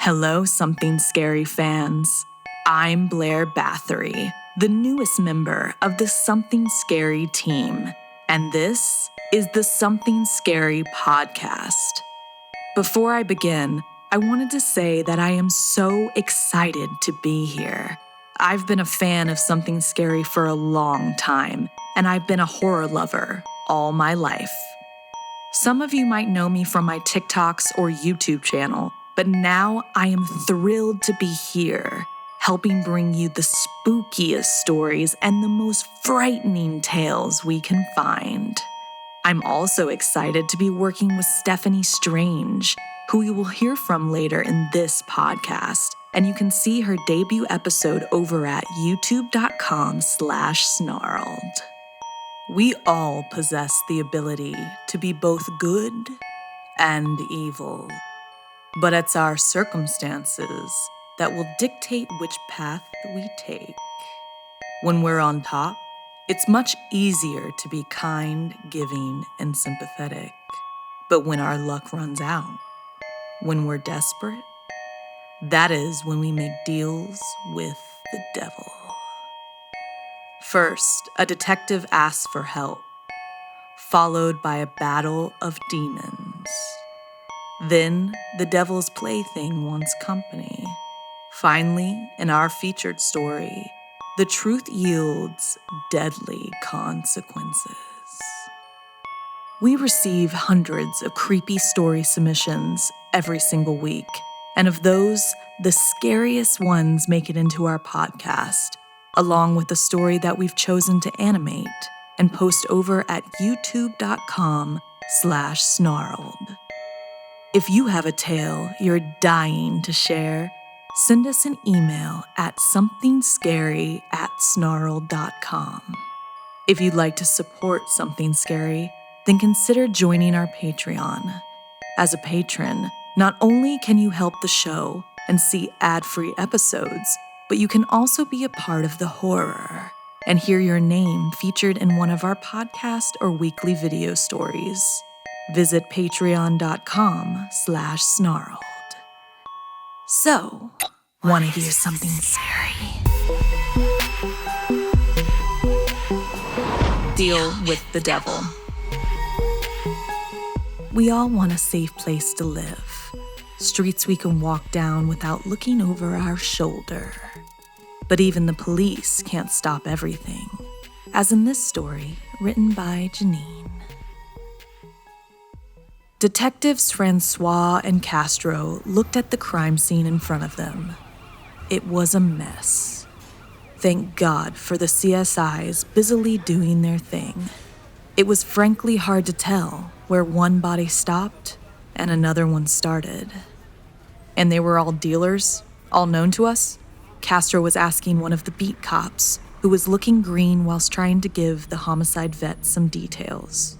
Hello, Something Scary fans. I'm Blair Bathory, the newest member of the Something Scary team, and this is the Something Scary podcast. Before I begin, I wanted to say that I am so excited to be here. I've been a fan of Something Scary for a long time, and I've been a horror lover all my life. Some of you might know me from my TikToks or YouTube channel, but now I am thrilled to be here, helping bring you the spookiest stories and the most frightening tales we can find. I'm also excited to be working with Stephanie Strange, who you will hear from later in this podcast, and you can see her debut episode over at youtube.com/snarled. We all possess the ability to be both good and evil. But it's our circumstances that will dictate which path we take. When we're on top, it's much easier to be kind, giving, and sympathetic. But when our luck runs out, when we're desperate, that is when we make deals with the devil. First, a detective asks for help, followed by a battle of demons. Then, the devil's plaything wants company. Finally, in our featured story, the truth yields deadly consequences. We receive hundreds of creepy story submissions every single week, and of those, the scariest ones make it into our podcast, along with the story that we've chosen to animate and post over at youtube.com/snarled. If you have a tale you're dying to share, send us an email at somethingscary@snarled.com. If you'd like to support Something Scary, then consider joining our Patreon. As a patron, not only can you help the show and see ad-free episodes, but you can also be a part of the horror and hear your name featured in one of our podcast or weekly video stories. Visit patreon.com/snarled. So, want to hear something scary? Deal with the devil. We all want a safe place to live, streets we can walk down without looking over our shoulder. But even the police can't stop everything, as in this story written by Janine. Detectives Francois and Castro looked at the crime scene in front of them. It was a mess. Thank God for the CSIs busily doing their thing. It was frankly hard to tell where one body stopped and another one started. And they were all dealers, all known to us? Castro was asking one of the beat cops, who was looking green whilst trying to give the homicide vet some details.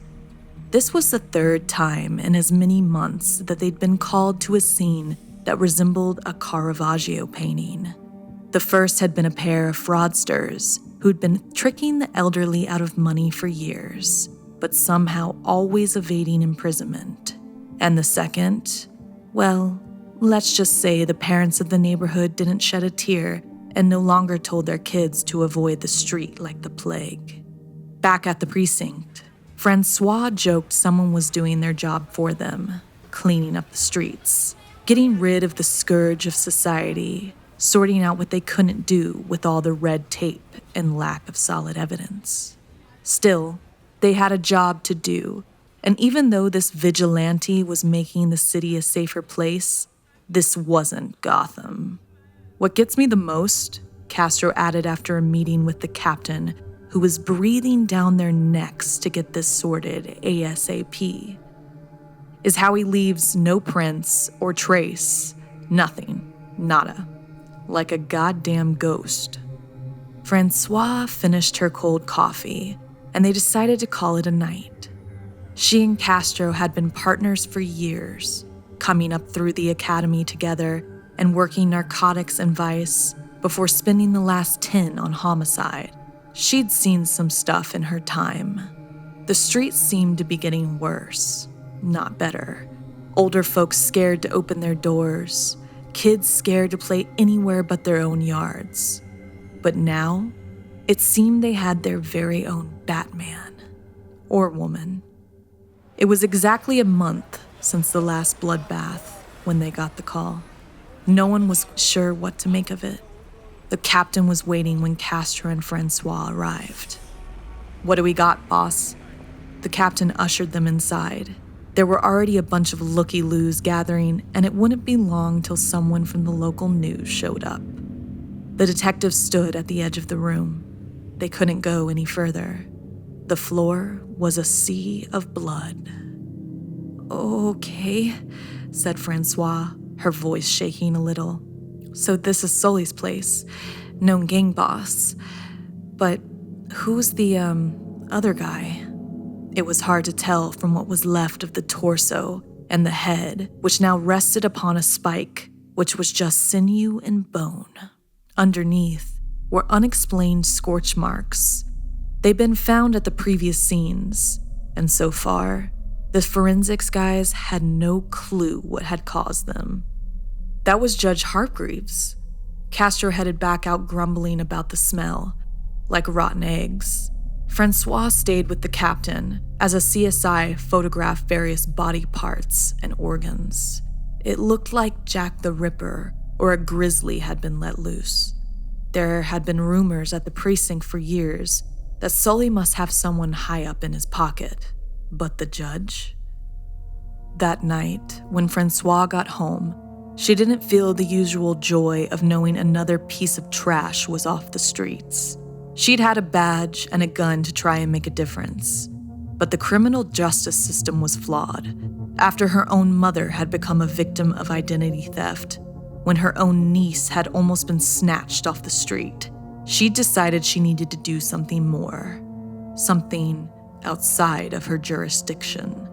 This was the third time in as many months that they'd been called to a scene that resembled a Caravaggio painting. The first had been a pair of fraudsters who'd been tricking the elderly out of money for years, but somehow always evading imprisonment. And the second, well, let's just say the parents of the neighborhood didn't shed a tear and no longer told their kids to avoid the street like the plague. Back at the precinct, Francois joked someone was doing their job for them, cleaning up the streets, getting rid of the scourge of society, sorting out what they couldn't do with all the red tape and lack of solid evidence. Still, they had a job to do, and even though this vigilante was making the city a safer place, this wasn't Gotham. What gets me the most, Castro added after a meeting with the captain, who was breathing down their necks to get this sorted ASAP, is how he leaves no prints or trace, nothing, nada, like a goddamn ghost. Francois finished her cold coffee, and they decided to call it a night. She and Castro had been partners for years, coming up through the academy together and working narcotics and vice before spending the last 10 on homicide. She'd seen some stuff in her time. The streets seemed to be getting worse, not better. Older folks scared to open their doors, kids scared to play anywhere but their own yards. But now, it seemed they had their very own Batman. Or woman. It was exactly a month since the last bloodbath when they got the call. No one was sure what to make of it. The captain was waiting when Castro and Francois arrived. "What do we got, boss?" The captain ushered them inside. There were already a bunch of looky-loos gathering, and it wouldn't be long till someone from the local news showed up. The detectives stood at the edge of the room. They couldn't go any further. The floor was a sea of blood. "Okay," said Francois, her voice shaking a little. "So this is Sully's place, known gang boss. But who's the, other guy?" It was hard to tell from what was left of the torso and the head, which now rested upon a spike, which was just sinew and bone. Underneath were unexplained scorch marks. They'd been found at the previous scenes, and so far, the forensics guys had no clue what had caused them. That was Judge Hargreaves. Castro headed back out grumbling about the smell, like rotten eggs. Francois stayed with the captain as a CSI photographed various body parts and organs. It looked like Jack the Ripper or a grizzly had been let loose. There had been rumors at the precinct for years that Sully must have someone high up in his pocket. But the judge? That night, when Francois got home, she didn't feel the usual joy of knowing another piece of trash was off the streets. She'd had a badge and a gun to try and make a difference. But the criminal justice system was flawed. After her own mother had become a victim of identity theft, when her own niece had almost been snatched off the street, she decided she needed to do something more. Something outside of her jurisdiction.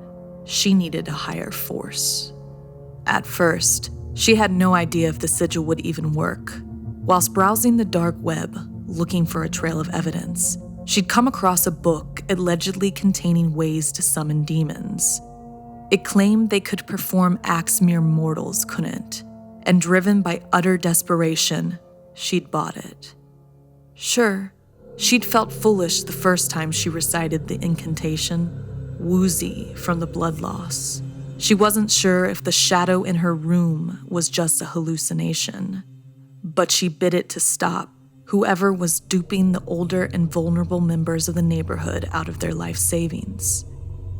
She needed a higher force. At first, she had no idea if the sigil would even work. Whilst browsing the dark web, looking for a trail of evidence, she'd come across a book allegedly containing ways to summon demons. It claimed they could perform acts mere mortals couldn't, and driven by utter desperation, she'd bought it. Sure, she'd felt foolish the first time she recited the incantation, woozy from the blood loss. She wasn't sure if the shadow in her room was just a hallucination. But she bid it to stop whoever was duping the older and vulnerable members of the neighborhood out of their life savings.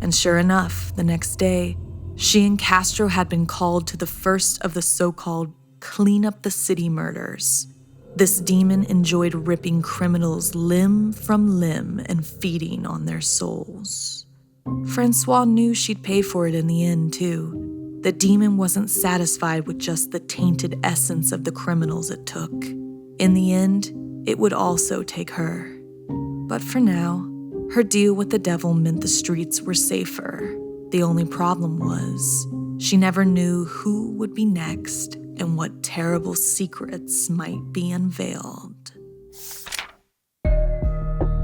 And sure enough, the next day, she and Castro had been called to the first of the so-called clean up the city murders. This demon enjoyed ripping criminals limb from limb and feeding on their souls. Francois knew she'd pay for it in the end, too. The demon wasn't satisfied with just the tainted essence of the criminals it took. In the end, it would also take her. But for now, her deal with the devil meant the streets were safer. The only problem was, she never knew who would be next and what terrible secrets might be unveiled.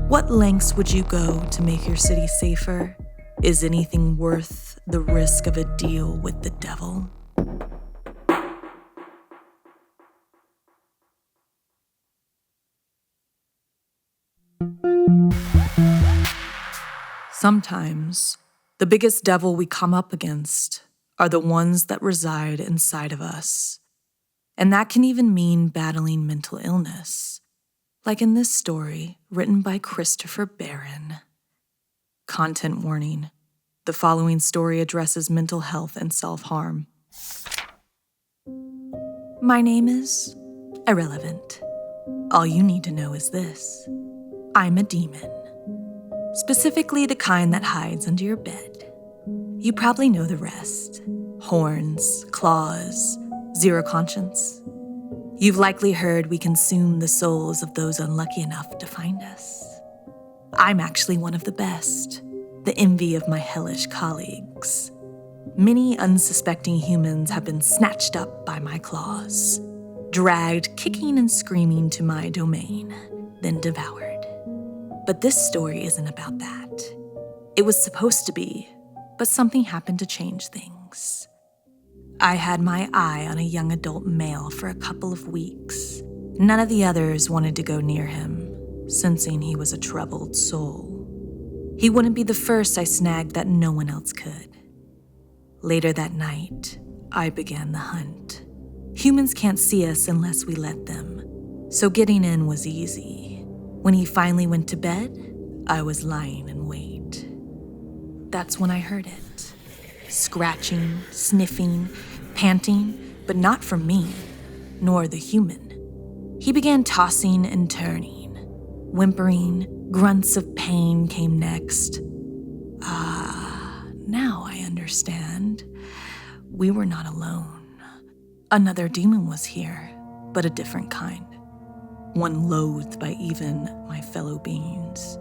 What lengths would you go to make your city safer? Is anything worth the risk of a deal with the devil? Sometimes, the biggest devil we come up against are the ones that reside inside of us. And that can even mean battling mental illness, like in this story written by Christopher Barron. Content warning: the following story addresses mental health and self-harm. My name is irrelevant. All you need to know is this: I'm a demon. Specifically the kind that hides under your bed. You probably know the rest. Horns, claws, zero conscience. You've likely heard we consume the souls of those unlucky enough to find us. I'm actually one of the best, the envy of my hellish colleagues. Many unsuspecting humans have been snatched up by my claws, dragged kicking and screaming to my domain, then devoured. But this story isn't about that. It was supposed to be, but something happened to change things. I had my eye on a young adult male for a couple of weeks. None of the others wanted to go near him, sensing he was a troubled soul. He wouldn't be the first I snagged that no one else could. Later that night, I began the hunt. Humans can't see us unless we let them, so getting in was easy. When he finally went to bed, I was lying in wait. That's when I heard it. Scratching, sniffing, panting, but not from me, nor the human. He began tossing and turning. Whimpering, grunts of pain came next. Now I understand. We were not alone. Another demon was here, but a different kind. One loathed by even my fellow beings.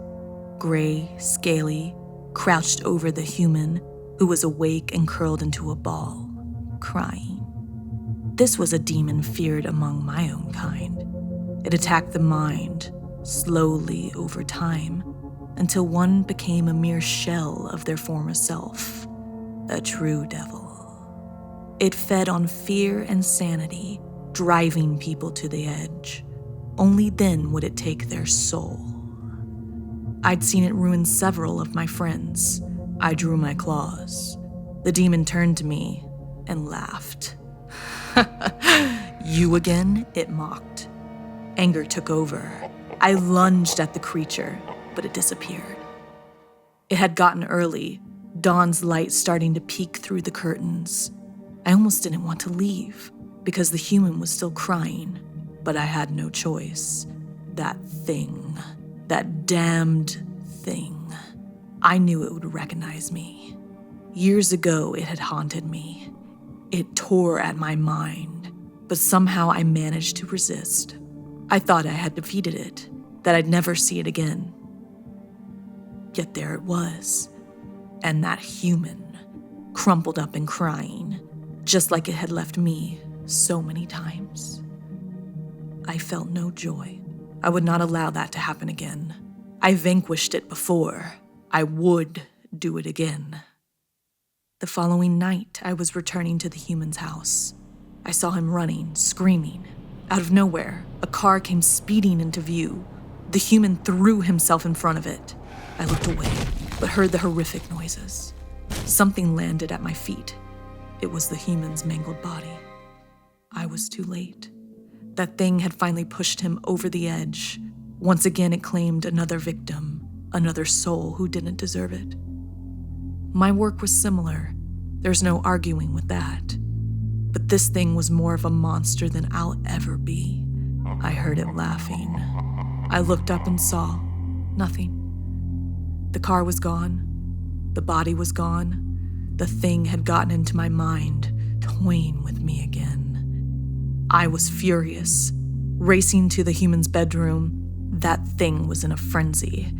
Gray, scaly, crouched over the human, who was awake and curled into a ball, crying. This was a demon feared among my own kind. It attacked the mind, slowly over time, until one became a mere shell of their former self, a true devil. It fed on fear and sanity, driving people to the edge. Only then would it take their soul. I'd seen it ruin several of my friends. I drew my claws. The demon turned to me and laughed. You again? It mocked. Anger took over. I lunged at the creature, but it disappeared. It had gotten early, dawn's light starting to peek through the curtains. I almost didn't want to leave because the human was still crying, but I had no choice. That thing, that damned thing. I knew it would recognize me. Years ago, it had haunted me. It tore at my mind, but somehow I managed to resist. I thought I had defeated it, that I'd never see it again. Yet there it was, and that human, crumpled up and crying, just like it had left me so many times. I felt no joy. I would not allow that to happen again. I vanquished it before. I would do it again. The following night, I was returning to the human's house. I saw him running, screaming. Out of nowhere, a car came speeding into view. The human threw himself in front of it. I looked away, but heard the horrific noises. Something landed at my feet. It was the human's mangled body. I was too late. That thing had finally pushed him over the edge. Once again, it claimed another victim, another soul who didn't deserve it. My work was similar. There's no arguing with that. But this thing was more of a monster than I'll ever be. I heard it laughing. I looked up and saw nothing. The car was gone. The body was gone. The thing had gotten into my mind, toying with me again. I was furious. Racing to the human's bedroom, that thing was in a frenzy.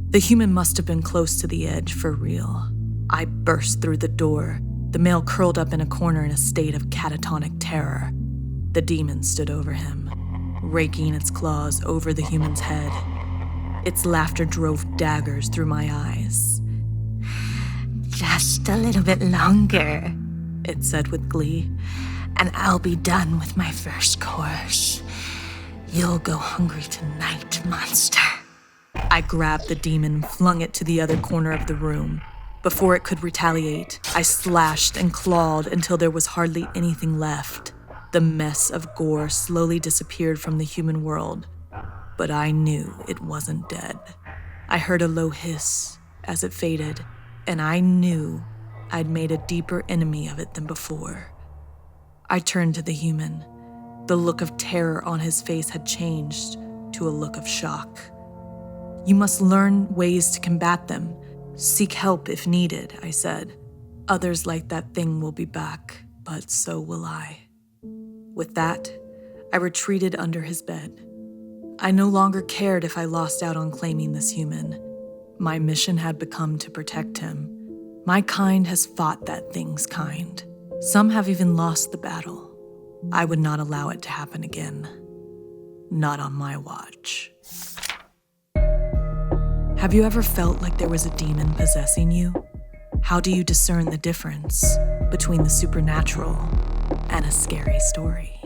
The human must have been close to the edge for real. I burst through the door, the male curled up in a corner in a state of catatonic terror. The demon stood over him, raking its claws over the human's head. Its laughter drove daggers through my eyes. Just a little bit longer, it said with glee, and I'll be done with my first course. You'll go hungry tonight, monster. I grabbed the demon and flung it to the other corner of the room. Before it could retaliate, I slashed and clawed until there was hardly anything left. The mess of gore slowly disappeared from the human world, but I knew it wasn't dead. I heard a low hiss as it faded, and I knew I'd made a deeper enemy of it than before. I turned to the human. The look of terror on his face had changed to a look of shock. You must learn ways to combat them. Seek help if needed, I said. Others like that thing will be back, but so will I. With that, I retreated under his bed. I no longer cared if I lost out on claiming this human. My mission had become to protect him. My kind has fought that thing's kind. Some have even lost the battle. I would not allow it to happen again. Not on my watch. Have you ever felt like there was a demon possessing you? How do you discern the difference between the supernatural and a scary story?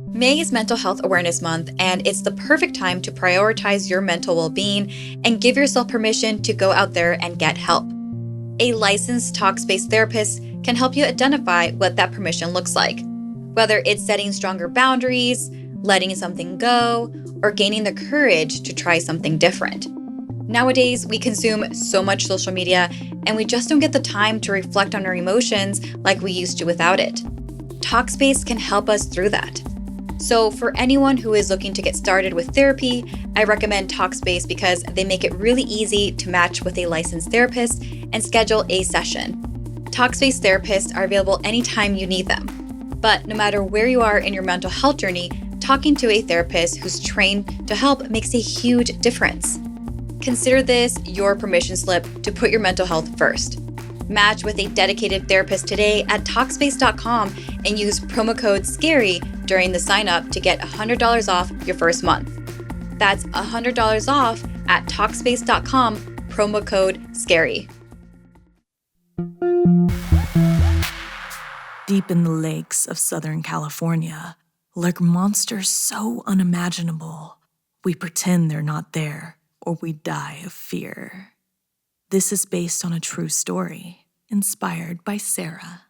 May is Mental Health Awareness Month, and it's the perfect time to prioritize your mental well-being and give yourself permission to go out there and get help. A licensed Talkspace therapist can help you identify what that permission looks like, whether it's setting stronger boundaries, letting something go, or gaining the courage to try something different. Nowadays, we consume so much social media, and we just don't get the time to reflect on our emotions like we used to without it. Talkspace can help us through that. So for anyone who is looking to get started with therapy, I recommend Talkspace because they make it really easy to match with a licensed therapist and schedule a session. Talkspace therapists are available anytime you need them. But no matter where you are in your mental health journey, talking to a therapist who's trained to help makes a huge difference. Consider this your permission slip to put your mental health first. Match with a dedicated therapist today at Talkspace.com and use promo code SCARY during the sign up to get $100 off your first month. That's $100 off at Talkspace.com, promo code SCARY. Deep in the lakes of Southern California lurk monsters so unimaginable, we pretend they're not there or we die of fear. This is based on a true story, inspired by Sara.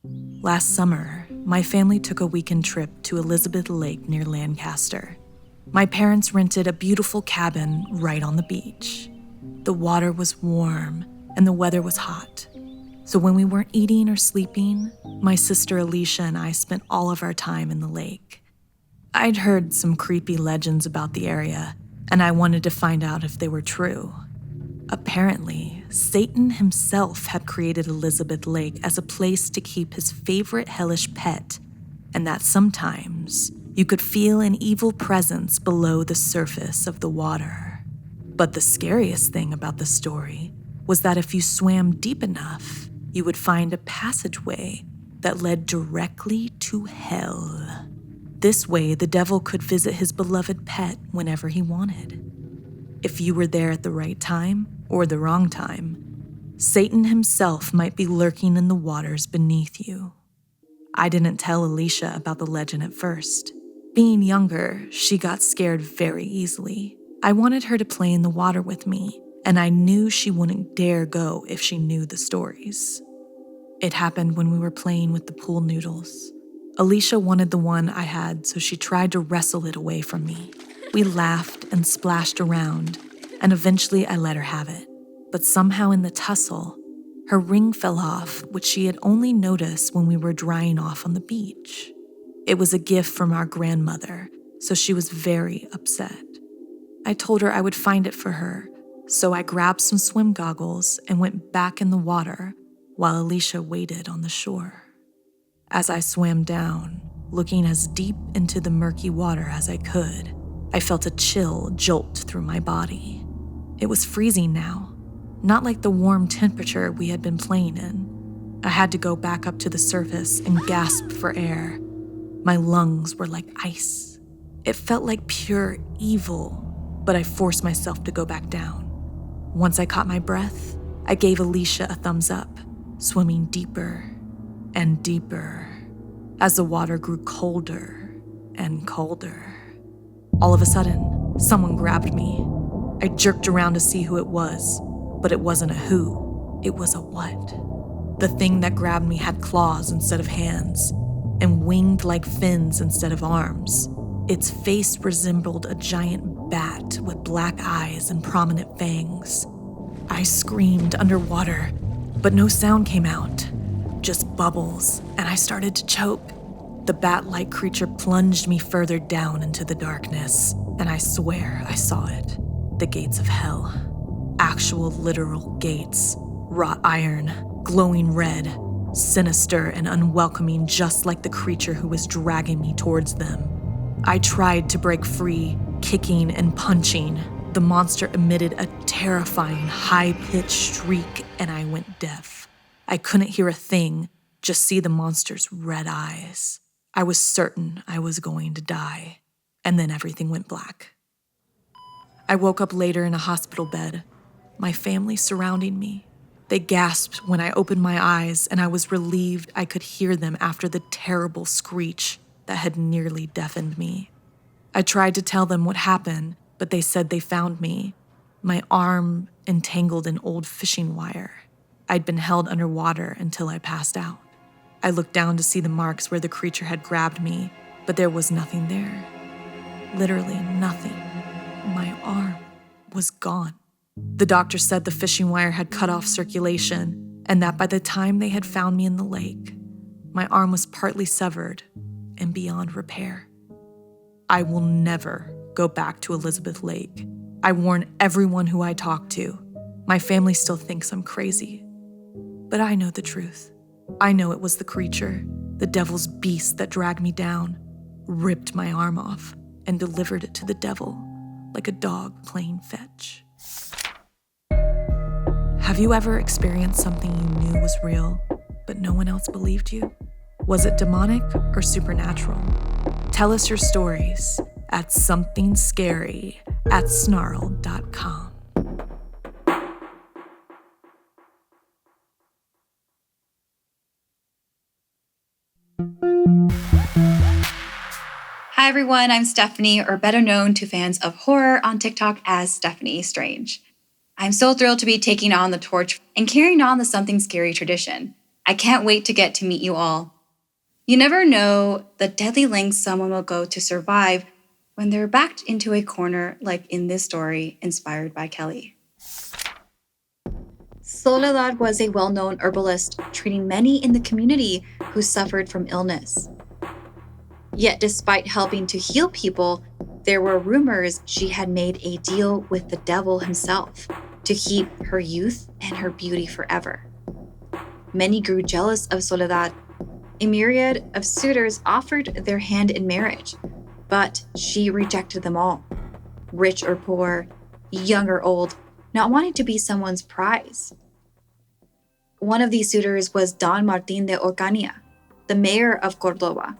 Last summer, my family took a weekend trip to Elizabeth Lake near Lancaster. My parents rented a beautiful cabin right on the beach. The water was warm and the weather was hot. So when we weren't eating or sleeping, my sister Alicia and I spent all of our time in the lake. I'd heard some creepy legends about the area, and I wanted to find out if they were true. Apparently, Satan himself had created Elizabeth Lake as a place to keep his favorite hellish pet, and that sometimes you could feel an evil presence below the surface of the water. But the scariest thing about the story was that if you swam deep enough, you would find a passageway that led directly to hell. This way, the devil could visit his beloved pet whenever he wanted. If you were there at the right time or the wrong time, Satan himself might be lurking in the waters beneath you. I didn't tell Alicia about the legend at first. Being younger, she got scared very easily. I wanted her to play in the water with me, and I knew she wouldn't dare go if she knew the stories. It happened when we were playing with the pool noodles. Alicia wanted the one I had, so she tried to wrestle it away from me. We laughed and splashed around, and eventually I let her have it. But somehow in the tussle, her ring fell off, which she had only noticed when we were drying off on the beach. It was a gift from our grandmother, so she was very upset. I told her I would find it for her, so I grabbed some swim goggles and went back in the water while Alicia waited on the shore. As I swam down, looking as deep into the murky water as I could, I felt a chill jolt through my body. It was freezing now, not like the warm temperature we had been playing in. I had to go back up to the surface and gasp for air. My lungs were like ice. It felt like pure evil, but I forced myself to go back down. Once I caught my breath, I gave Alicia a thumbs up, swimming deeper and deeper as the water grew colder and colder. All of a sudden, someone grabbed me. I jerked around to see who it was, but it wasn't a who, it was a what. The thing that grabbed me had claws instead of hands and winged like fins instead of arms. Its face resembled a giant bat with black eyes and prominent fangs. I screamed underwater, but no sound came out. Just bubbles, and I started to choke. The bat-like creature plunged me further down into the darkness, and I swear I saw it. The gates of hell. Actual literal gates. Wrought iron, glowing red, sinister and unwelcoming, just like the creature who was dragging me towards them. I tried to break free, kicking and punching. The monster emitted a terrifying, high-pitched shriek, and I went deaf. I couldn't hear a thing, just see the monster's red eyes. I was certain I was going to die, and then everything went black. I woke up later in a hospital bed, my family surrounding me. They gasped when I opened my eyes, and I was relieved I could hear them after the terrible screech that had nearly deafened me. I tried to tell them what happened, but they said they found me, my arm entangled in old fishing wire. I'd been held underwater until I passed out. I looked down to see the marks where the creature had grabbed me, but there was nothing there. Literally nothing. My arm was gone. The doctor said the fishing wire had cut off circulation, and that by the time they had found me in the lake, my arm was partly severed and beyond repair. I will never go back to Elizabeth Lake. I warn everyone who I talk to. My family still thinks I'm crazy. But I know the truth. I know it was the creature, the devil's beast that dragged me down, ripped my arm off, and delivered it to the devil like a dog playing fetch. Have you ever experienced something you knew was real, but no one else believed you? Was it demonic or supernatural? Tell us your stories at SomethingScary@snarled.com. Hi everyone, I'm Stephanie, or better known to fans of horror on TikTok as Stephanie Strange. I'm so thrilled to be taking on the torch and carrying on the Something Scary tradition. I can't wait to get to meet you all. You never know the deadly lengths someone will go to survive when they're backed into a corner like in this story inspired by Kelly. Soledad was a well-known herbalist treating many in the community who suffered from illness. Yet despite helping to heal people, there were rumors she had made a deal with the devil himself to keep her youth and her beauty forever. Many grew jealous of Soledad. A myriad of suitors offered their hand in marriage, but she rejected them all. Rich or poor, young or old, not wanting to be someone's prize. One of these suitors was Don Martin de Orcania, the mayor of Cordoba.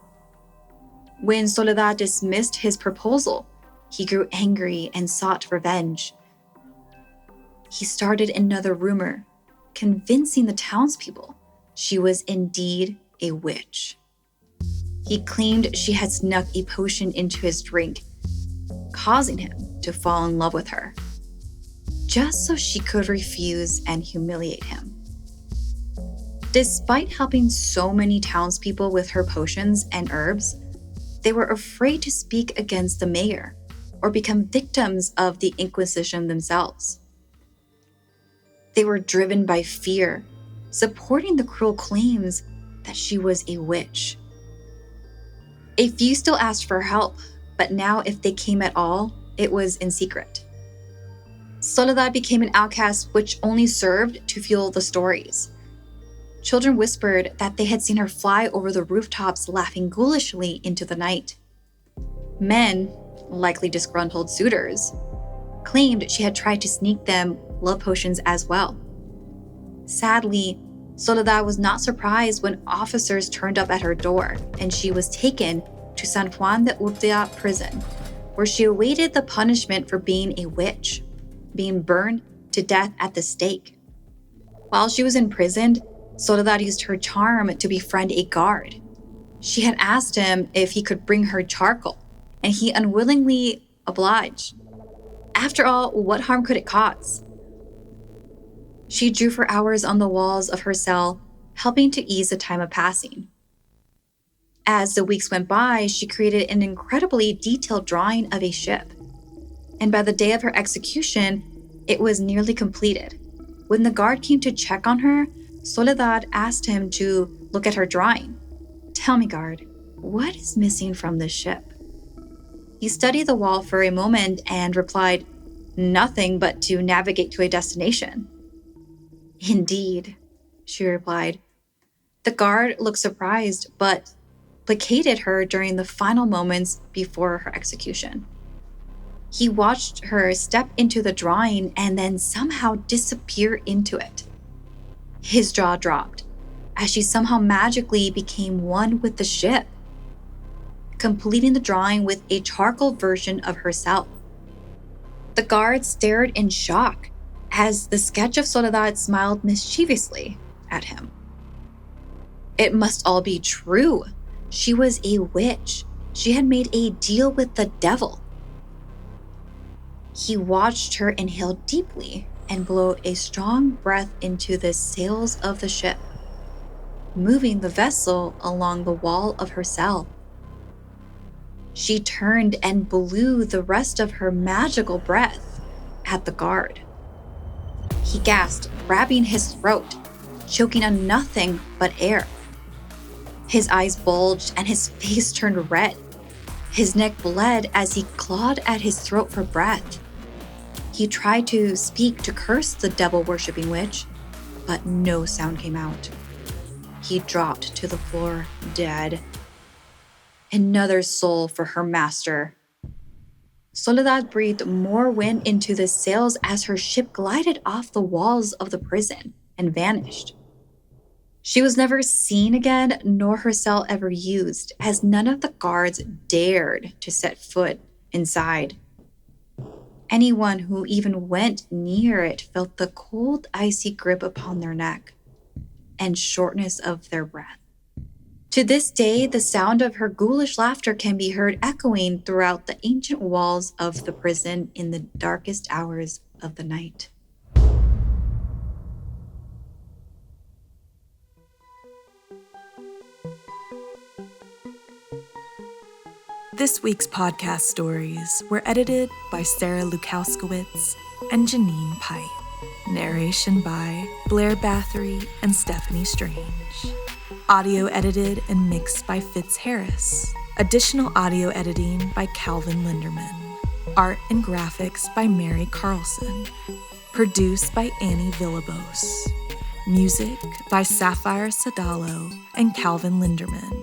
When Soledad dismissed his proposal, he grew angry and sought revenge. He started another rumor, convincing the townspeople she was indeed a witch. He claimed she had snuck a potion into his drink, causing him to fall in love with her, just so she could refuse and humiliate him. Despite helping so many townspeople with her potions and herbs, they were afraid to speak against the mayor or become victims of the Inquisition themselves. They were driven by fear, supporting the cruel claims that she was a witch. A few still asked for help, but now if they came at all, it was in secret. Soledad became an outcast, which only served to fuel the stories. Children whispered that they had seen her fly over the rooftops, laughing ghoulishly into the night. Men, likely disgruntled suitors, claimed she had tried to sneak them love potions as well. Sadly, Soledad was not surprised when officers turned up at her door and she was taken to San Juan de Urtea prison, where she awaited the punishment for being a witch, being burned to death at the stake. While she was imprisoned, Soledad used her charm to befriend a guard. She had asked him if he could bring her charcoal, and he unwillingly obliged. After all, what harm could it cause? She drew for hours on the walls of her cell, helping to ease the time of passing. As the weeks went by, she created an incredibly detailed drawing of a ship. And by the day of her execution, it was nearly completed. When the guard came to check on her, Soledad asked him to look at her drawing. "Tell me, guard, what is missing from this ship?" He studied the wall for a moment and replied, "Nothing but to navigate to a destination." "Indeed," she replied. The guard looked surprised, but placated her during the final moments before her execution. He watched her step into the drawing and then somehow disappear into it. His jaw dropped as she somehow magically became one with the ship, completing the drawing with a charcoal version of herself. The guard stared in shock as the sketch of Soledad smiled mischievously at him. It must all be true. She was a witch. She had made a deal with the devil. He watched her inhale deeply and blow a strong breath into the sails of the ship, moving the vessel along the wall of her cell. She turned and blew the rest of her magical breath at the guard. He gasped, grabbing his throat, choking on nothing but air. His eyes bulged and his face turned red. His neck bled as he clawed at his throat for breath. He tried to speak to curse the devil-worshipping witch, but no sound came out. He dropped to the floor, dead. Another soul for her master. Soledad breathed more wind into the sails as her ship glided off the walls of the prison and vanished. She was never seen again, nor her cell ever used, as none of the guards dared to set foot inside. Anyone who even went near it felt the cold, icy grip upon their neck and shortness of their breath. To this day, the sound of her ghoulish laughter can be heard echoing throughout the ancient walls of the prison in the darkest hours of the night. This week's podcast stories were edited by Sara Lukowskowitz and Janine Pite. Narration by Blair Bathory and Stephanie Strange. Audio edited and mixed by Fitz Harris. Additional audio editing by Calvin Linderman. Art and graphics by Mary Carlson. Produced by Annie Villabos. Music by Sapphire Sadalo and Calvin Linderman.